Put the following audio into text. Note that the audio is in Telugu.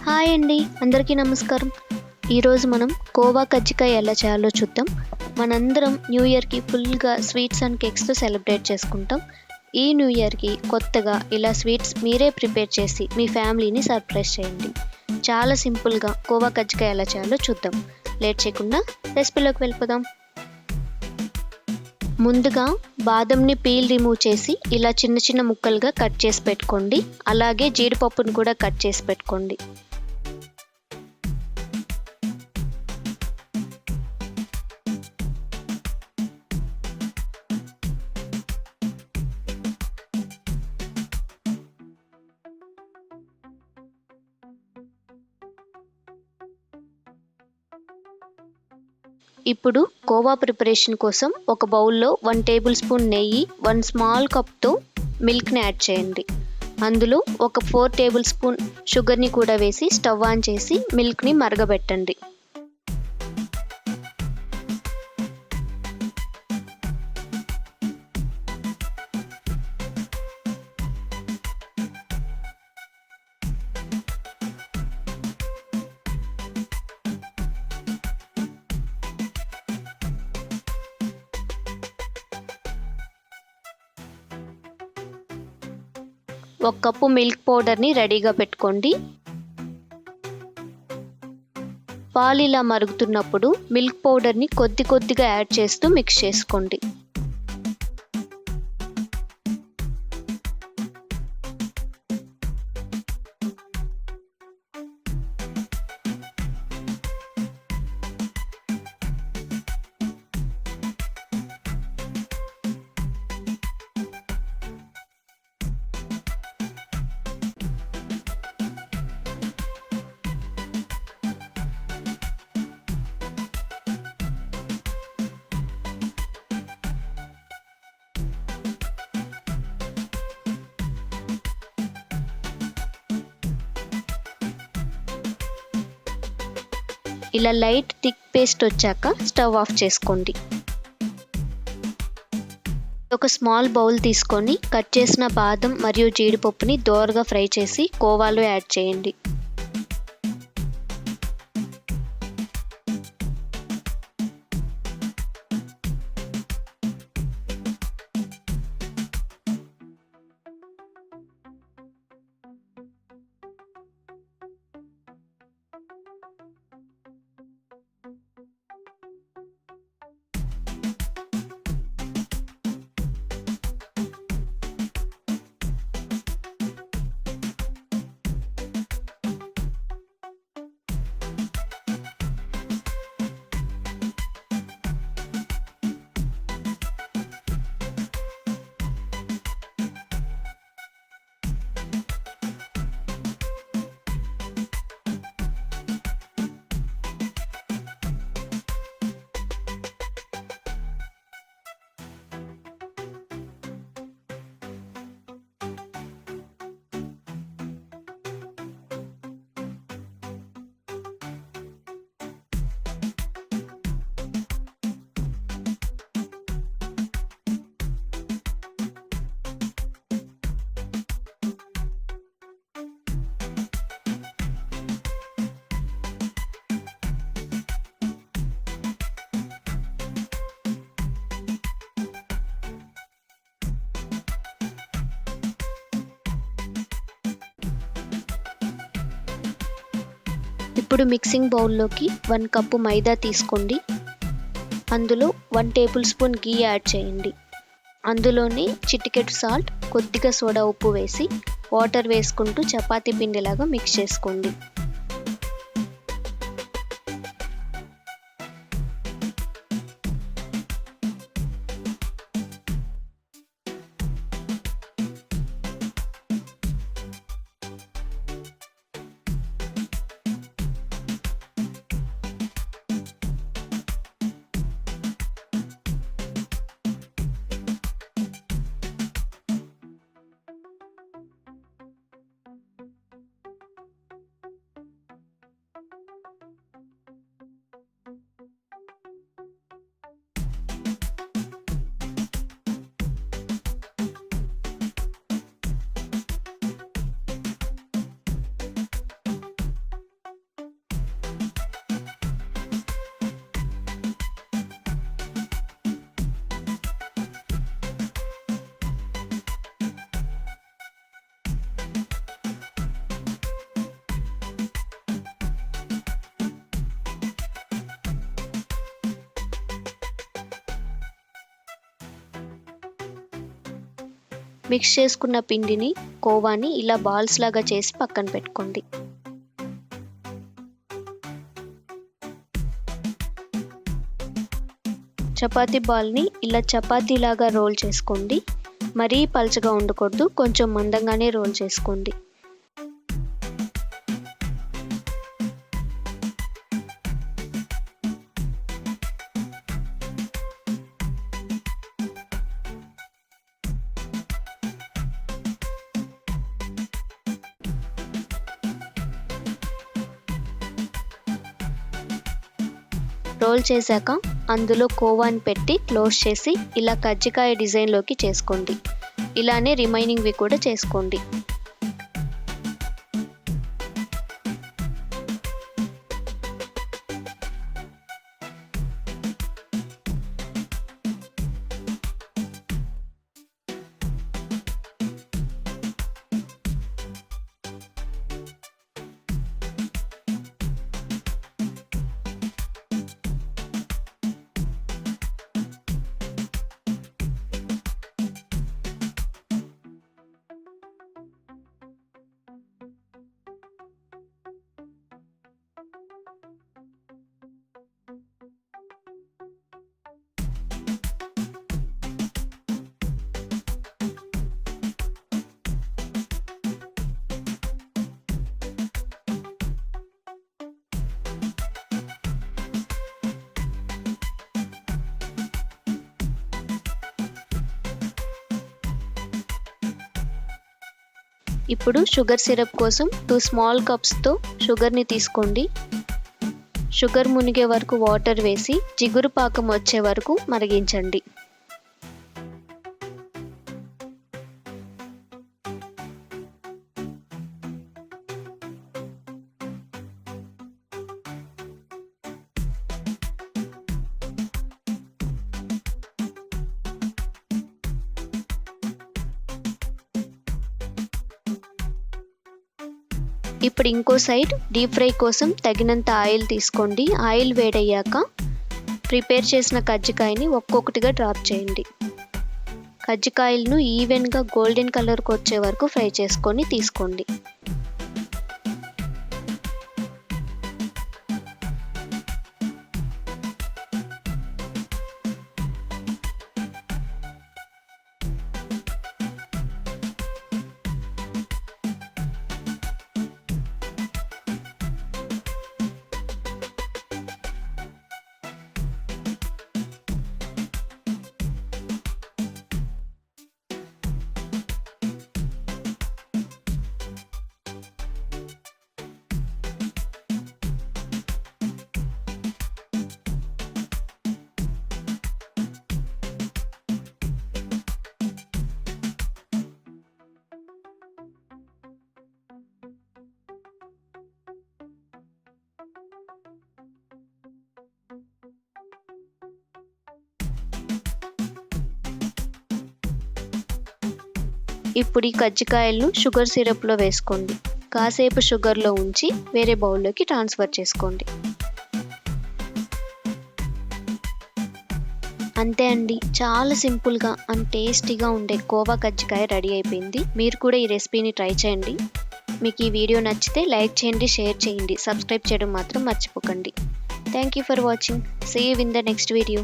హాయ్ అండి, అందరికీ నమస్కారం. ఈరోజు మనం కోవా కజ్జికాయ ఎలా చేయాలో చూద్దాం. మనందరం న్యూ ఇయర్కి ఫుల్గా స్వీట్స్ అండ్ కేక్స్తో సెలబ్రేట్ చేసుకుంటాం. ఈ న్యూ ఇయర్కి కొత్తగా ఇలా స్వీట్స్ మీరే ప్రిపేర్ చేసి మీ ఫ్యామిలీని సర్ప్రైజ్ చేయండి. చాలా సింపుల్గా కోవా కజ్జికాయ ఎలా చేయాలో చూద్దాం. లేట్ చేయకుండా రెసిపీలోకి వెళ్ళిపోదాం. ముందుగా బాదంని పీల్ రిమూవ్ చేసి ఇలా చిన్న చిన్న ముక్కలుగా కట్ చేసి పెట్టుకోండి. అలాగే జీడిపప్పును కూడా కట్ చేసి పెట్టుకోండి. ఇప్పుడు కోవా ప్రిపరేషన్ కోసం ఒక బౌల్లో 1 టేబుల్ స్పూన్ నెయ్యి, 1 స్మాల్ కప్తో మిల్క్ని యాడ్ చేయండి. అందులో ఒక 4 టేబుల్ స్పూన్ షుగర్ని కూడా వేసి స్టవ్ ఆన్ చేసి మిల్క్ని మరగబెట్టండి. ఒక కప్పు మిల్క్ పౌడర్ని రెడీగా పెట్టుకోండి. పాలు ఇలా మరుగుతున్నప్పుడు మిల్క్ పౌడర్ని కొద్ది కొద్దిగా యాడ్ చేస్తూ మిక్స్ చేసుకోండి. ఇలా లైట్ థిక్ పేస్ట్ వచ్చాక స్టవ్ ఆఫ్ చేసుకోండి. ఒక స్మాల్ బౌల్ తీసుకొని కట్ చేసిన బాదం మరియు జీడిపప్పుని దోరగా ఫ్రై చేసి కోవాలో యాడ్ చేయండి. ఇప్పుడు మిక్సింగ్ బౌల్లోకి 1 కప్పు మైదా తీసుకోండి. అందులో 1 టేబుల్ స్పూన్ గీ యాడ్ చేయండి. అందులోనే చిటికెడు సాల్ట్, కొద్దిగా సోడా ఉప్పు వేసి వాటర్ వేసుకుంటూ చపాతీ పిండిలాగా మిక్స్ చేసుకోండి. మిక్స్ చేసుకున్న పిండిని కోవాని ఇలా బాల్స్ లాగా చేసి పక్కన పెట్టుకోండి. చపాతీ బాల్ని ఇలా చపాతీ లాగా రోల్ చేసుకోండి. మరీ పల్చగా ఉండకూడదు, కొంచెం మందంగానే రోల్ చేసుకోండి. రోల్ చేశాక అందులో కోవాని పెట్టి క్లోజ్ చేసి ఇలా కజ్జికాయ డిజైన్లోకి చేసుకోండి. ఇలానే రిమైనింగ్వి కూడా చేసుకోండి. ఇప్పుడు షుగర్ సిరప్ కోసం 2 స్మాల్ కప్స్తో షుగర్ని తీసుకోండి. షుగర్ మునిగే వరకు వాటర్ వేసి జిగురు పాకం వచ్చే వరకు మరిగించండి. ఇప్పుడు ఇంకో సైడ్ డీప్ ఫ్రై కోసం తగినంత ఆయిల్ తీసుకోండి. ఆయిల్ వేడయ్యాక ప్రిపేర్ చేసిన కజ్జికాయని ఒక్కొక్కటిగా డ్రాప్ చేయండి. కజ్జికాయలను ఈవెన్గా గోల్డెన్ కలర్కి వచ్చే వరకు ఫ్రై చేసుకొని తీసుకోండి. ఇప్పుడు ఈ కజ్జికాయలను షుగర్ సిరప్లో వేసుకోండి. కాసేపు షుగర్లో ఉంచి వేరే బౌల్లోకి ట్రాన్స్ఫర్ చేసుకోండి. అంతే అండి, చాలా సింపుల్గా అండ్ టేస్టీగా ఉండే కోవా కజ్జికాయ రెడీ అయిపోయింది. మీరు కూడా ఈ రెసిపీని ట్రై చేయండి. మీకు ఈ వీడియో నచ్చితే లైక్ చేయండి, షేర్ చేయండి, సబ్స్క్రైబ్ చేయడం మాత్రం మర్చిపోకండి. Thank you for watching. See you in the next video.